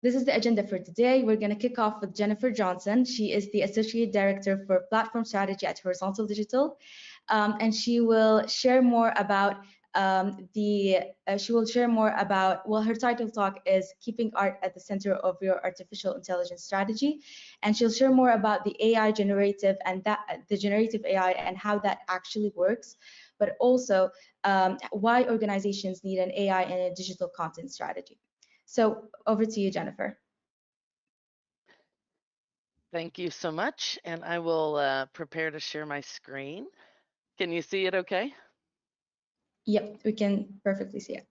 this is the agenda for today. We're going to kick off with Jennifer Johnson. She is the Associate Director for Platform Strategy at Horizontal Digital, and she will share more about well, her title talk is Keeping Art at the Center of Your Artificial Intelligence Strategy, and she'll share more about the AI generative and the generative AI and how that actually works, but also why organizations need an AI and a digital content strategy. So over to you, Jennifer. Thank you so much, and I will prepare to share my screen. Can you see it okay? Yep, we can perfectly see it.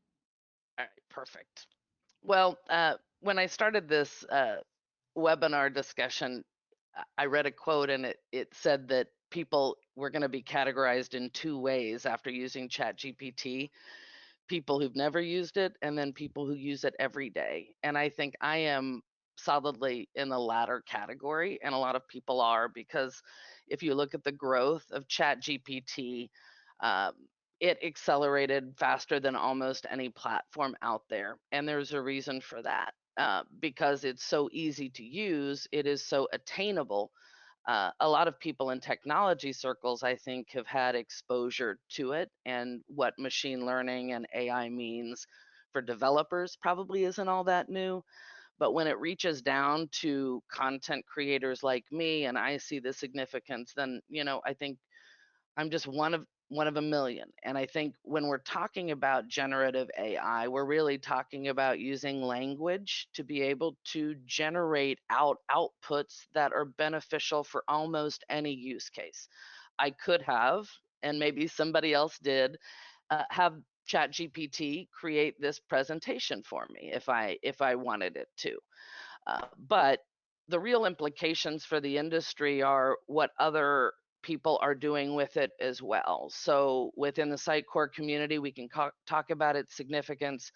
All right, perfect. Well, when I started this webinar discussion, I read a quote and it said that people were going to be categorized in two ways after using ChatGPT: people who've never used it, and then people who use it every day. And I think I am solidly in the latter category, and a lot of people are, because if you look at the growth of ChatGPT, it accelerated faster than almost any platform out there. And there's a reason for that. Because it's so easy to use, it is so attainable. A lot of people in technology circles, I think, have had exposure to it, and what machine learning and AI means for developers probably isn't all that new. But when it reaches down to content creators like me, and I see the significance, then I think I'm just one of a million. And I think when we're talking about generative AI, we're really talking about using language to be able to generate outputs that are beneficial for almost any use case. I could have, and maybe somebody else did, have ChatGPT create this presentation for me if I wanted it to. But the real implications for the industry are what other people are doing with it as well. So within the Sitecore community, we can talk about its significance,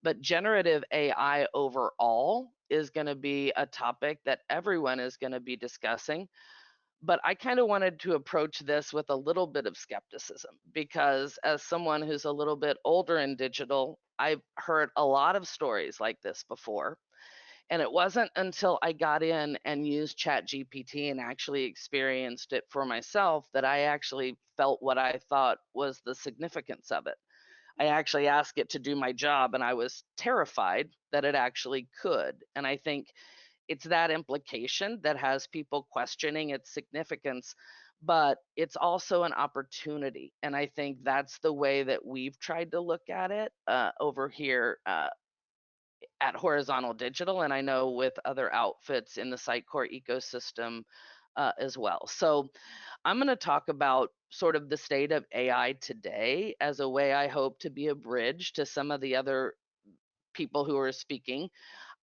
but generative AI overall is going to be a topic that everyone is going to be discussing. But I kind of wanted to approach this with a little bit of skepticism, because as someone who's a little bit older in digital, I've heard a lot of stories like this before. And it wasn't until I got in and used ChatGPT and actually experienced it for myself that I actually felt what I thought was the significance of it. I actually asked it to do my job, and I was terrified that it actually could. And I think it's that implication that has people questioning its significance, but it's also an opportunity. And I think that's the way that we've tried to look at it over here at Horizontal Digital, and I know with other outfits in the Sitecore ecosystem as well. So I'm going to talk about sort of the state of AI today as a way I hope to be a bridge to some of the other people who are speaking.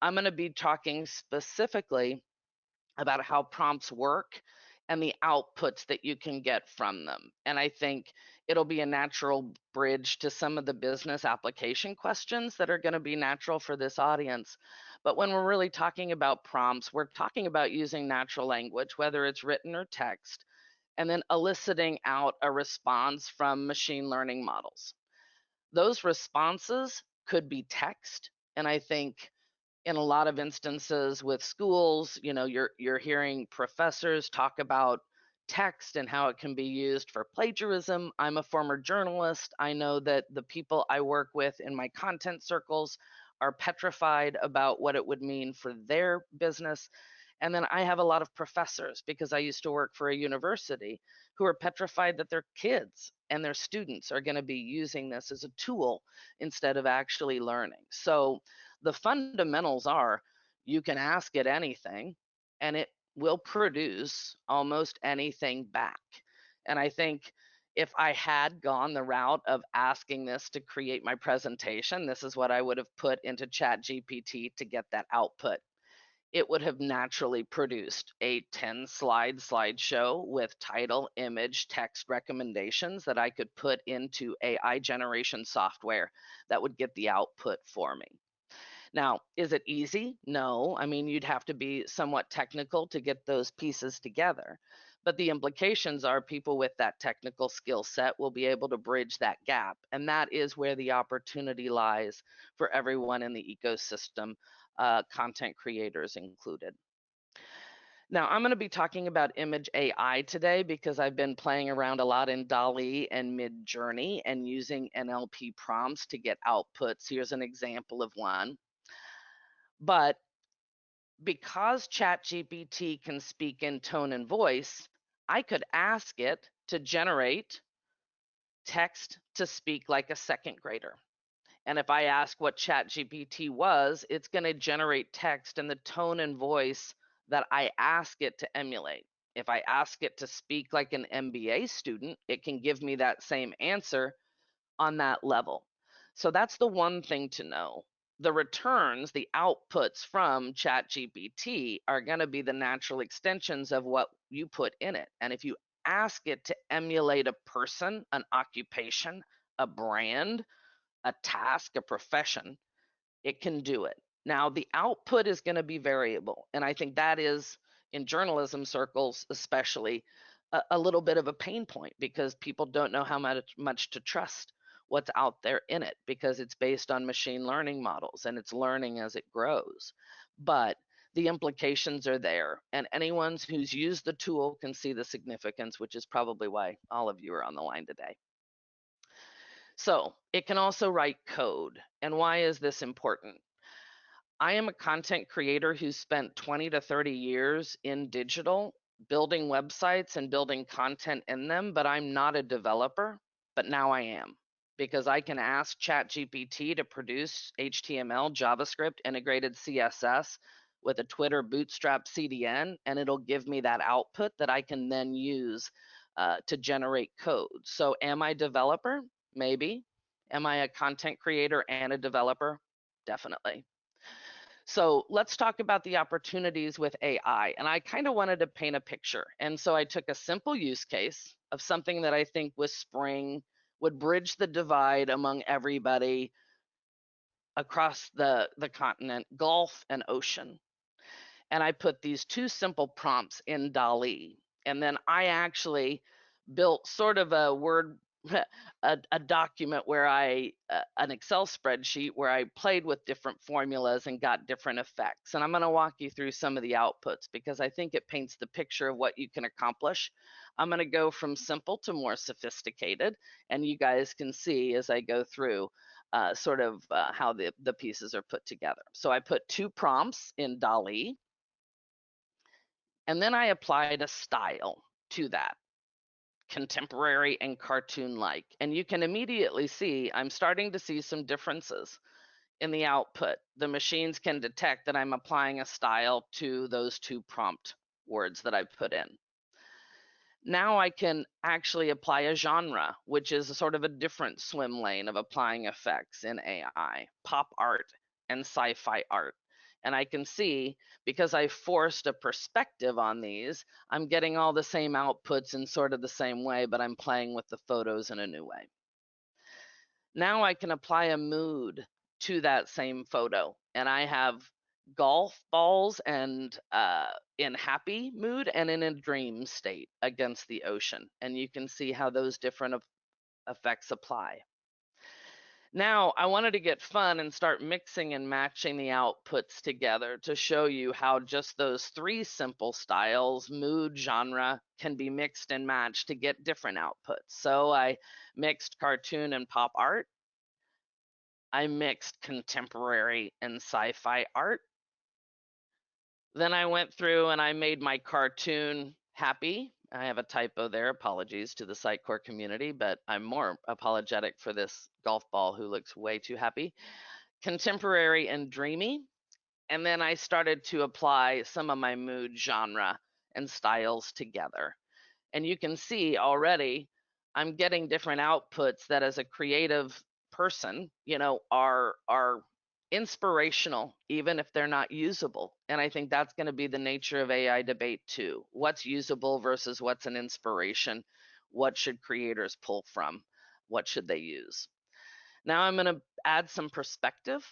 I'm going to be talking specifically about how prompts work and the outputs that you can get from them. And I think it'll be a natural bridge to some of the business application questions that are going to be natural for this audience. But when we're really talking about prompts, we're talking about using natural language, whether it's written or text, and then eliciting out a response from machine learning models. Those responses could be text, and I think in a lot of instances with schools, you're hearing professors talk about text and how it can be used for plagiarism. I'm a former journalist. I know that the people I work with in my content circles are petrified about what it would mean for their business. And then I have a lot of professors, because I used to work for a university, who are petrified that their kids and their students are going to be using this as a tool instead of actually learning. So the fundamentals are, you can ask it anything and it will produce almost anything back. And I think if I had gone the route of asking this to create my presentation, this is what I would have put into ChatGPT to get that output. It would have naturally produced a 10-slide slideshow with title, image, text recommendations that I could put into AI generation software that would get the output for me. Now, is it easy? No. I mean, you'd have to be somewhat technical to get those pieces together. But the implications are people with that technical skill set will be able to bridge that gap. And that is where the opportunity lies for everyone in the ecosystem content creators included. Now, I'm going to be talking about image AI today because I've been playing around a lot in DALL-E and Midjourney and using NLP prompts to get outputs. Here's an example of one. But because ChatGPT can speak in tone and voice, I could ask it to generate text to speak like a second grader. And if I ask what ChatGPT was, it's going to generate text in the tone and voice that I ask it to emulate. If I ask it to speak like an MBA student, it can give me that same answer on that level. So that's the one thing to know. The returns, the outputs from ChatGPT are going to be the natural extensions of what you put in it. And if you ask it to emulate a person, an occupation, a brand, a task, a profession, it can do it. Now, the output is going to be variable. And I think that is, in journalism circles especially, a little bit of a pain point because people don't know how much to trust what's out there in it because it's based on machine learning models and it's learning as it grows. But the implications are there, and anyone who's used the tool can see the significance, which is probably why all of you are on the line today. So it can also write code. And why is this important? I am a content creator who spent 20 to 30 years in digital building websites and building content in them, but I'm not a developer, but now I am because I can ask ChatGPT to produce HTML, JavaScript, integrated CSS with a Twitter Bootstrap CDN, and it'll give me that output that I can then use to generate code. So am I a developer? Maybe. Am I a content creator and a developer? Definitely. So let's talk about the opportunities with AI. And I kind of wanted to paint a picture. And so I took a simple use case of something that I think was spring, would bridge the divide among everybody across the continent, Gulf and ocean. And I put these two simple prompts in DALL-E. And then I actually built sort of a word a document where an Excel spreadsheet where I played with different formulas and got different effects. And I'm going to walk you through some of the outputs because I think it paints the picture of what you can accomplish. I'm going to go from simple to more sophisticated, and you guys can see as I go through sort of how the pieces are put together. So I put two prompts in DALL-E, and then I applied a style to that, contemporary and cartoon-like. And you can immediately see I'm starting to see some differences in the output. The machines can detect that I'm applying a style to those two prompt words that I put in. Now I can actually apply a genre, which is a sort of a different swim lane of applying effects in AI, pop art and sci-fi art. And I can see, because I forced a perspective on these, I'm getting all the same outputs in sort of the same way, but I'm playing with the photos in a new way. Now I can apply a mood to that same photo. And I have golf balls and in happy mood and in a dream state against the ocean. And you can see how those different effects apply. Now, I wanted to get fun and start mixing and matching the outputs together to show you how just those three simple styles, mood, genre, can be mixed and matched to get different outputs. So I mixed cartoon and pop art. I mixed contemporary and sci-fi art. Then I went through and I made my cartoon happy. I have a typo there, apologies to the Sitecore community, but I'm more apologetic for this golf ball who looks way too happy. Contemporary and dreamy. And then I started to apply some of my mood, genre, and styles together. And you can see already I'm getting different outputs that as a creative person, are inspirational, even if they're not usable. And I think that's going to be the nature of AI debate too. What's usable versus what's an inspiration? What should creators pull from? What should they use? Now I'm going to add some perspective.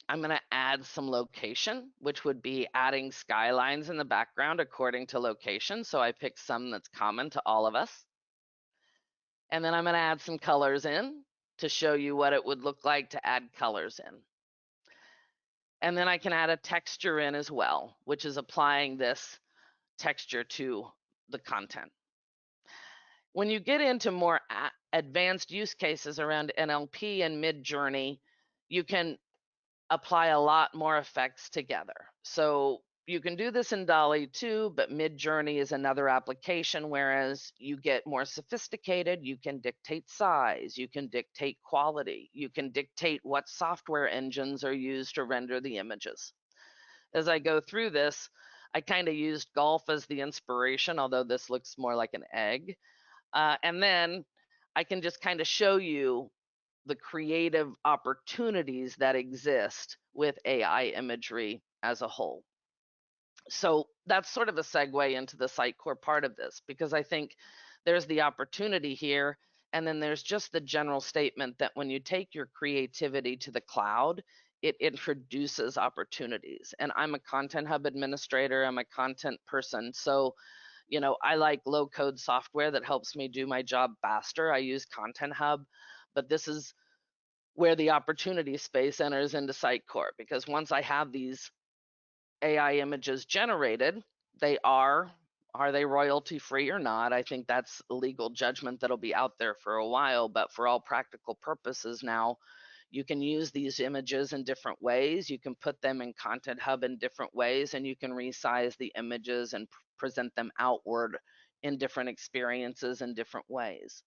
I'm going to add some location, which would be adding skylines in the background according to location. So I picked some that's common to all of us. And then I'm going to add some colors in to show you what it would look like to add colors in. And then I can add a texture in as well, which is applying this texture to the content. When you get into more advanced use cases around NLP and Midjourney, you can apply a lot more effects together. So you can do this in DALL-E too, but Midjourney is another application, whereas you get more sophisticated, you can dictate size, you can dictate quality, you can dictate what software engines are used to render the images. As I go through this, I kind of used golf as the inspiration, although this looks more like an egg. And then I can just kind of show you the creative opportunities that exist with AI imagery as a whole. So that's sort of a segue into the Sitecore part of this, because I think there's the opportunity here, and then there's just the general statement that when you take your creativity to the cloud, it introduces opportunities. And I'm a Content Hub administrator, I'm a content person, so you know, I like low code software that helps me do my job faster. I use Content Hub, but this is where the opportunity space enters into Sitecore, because once I have these AI images generated, are they royalty free or not? I think that's a legal judgment that'll be out there for a while, but for all practical purposes now, you can use these images in different ways. You can put them in Content Hub in different ways, and you can resize the images and present them outward in different experiences in different ways.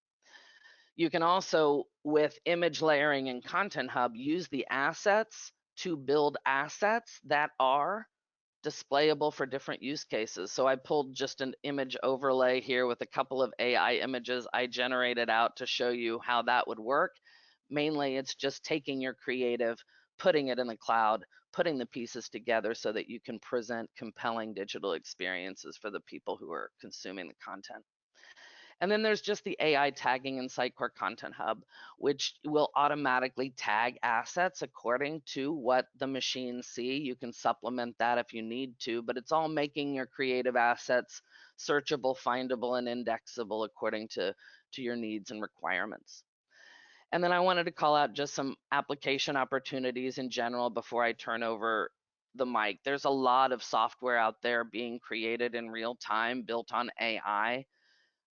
You can also, with image layering in Content Hub, use the assets to build assets that are displayable for different use cases. So I pulled just an image overlay here with a couple of AI images I generated out to show you how that would work. Mainly, it's just taking your creative, putting it in the cloud, putting the pieces together so that you can present compelling digital experiences for the people who are consuming the content. And then there's just the AI tagging in Sitecore Content Hub, which will automatically tag assets according to what the machines see. You can supplement that if you need to, but it's all making your creative assets searchable, findable, and indexable according to your needs and requirements. And then I wanted to call out just some application opportunities in general before I turn over the mic. There's a lot of software out there being created in real time, built on AI.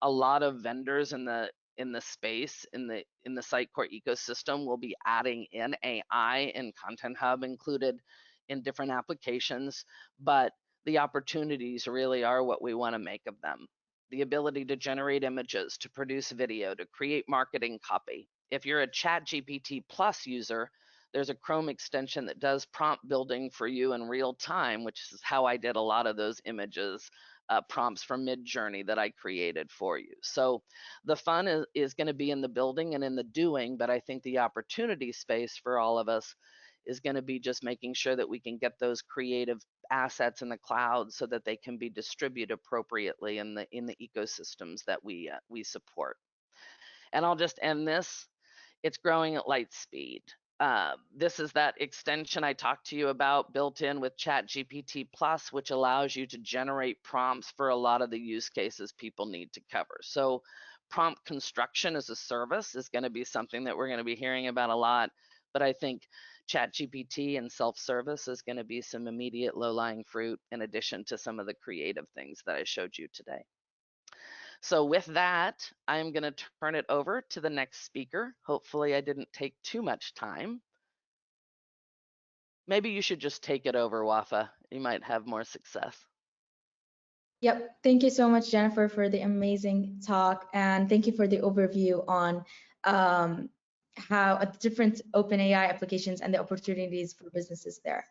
A lot of vendors in the space in the Sitecore ecosystem will be adding in AI and Content Hub included in different applications, but the opportunities really are what we want to make of them. The ability to generate images, to produce video, to create marketing copy. If you're a ChatGPT Plus user, there's a Chrome extension that does prompt building for you in real time, which is how I did a lot of those images, prompts from Midjourney that I created for you. So the fun is going to be in the building and in the doing, but I think the opportunity space for all of us is going to be just making sure that we can get those creative assets in the cloud so that they can be distributed appropriately in the ecosystems that we support. And I'll just end this. It's growing at light speed. This is that extension I talked to you about built in with ChatGPT Plus, which allows you to generate prompts for a lot of the use cases people need to cover. So prompt construction as a service is going to be something that we're going to be hearing about a lot, but I think ChatGPT and self-service is going to be some immediate low-lying fruit in addition to some of the creative things that I showed you today. So with that, I'm going to turn it over to the next speaker. Hopefully I didn't take too much time. Maybe you should just take it over, Wafa. You might have more success. Yep. Thank you so much, Jennifer, for the amazing talk. And thank you for the overview on how different OpenAI applications and the opportunities for businesses there.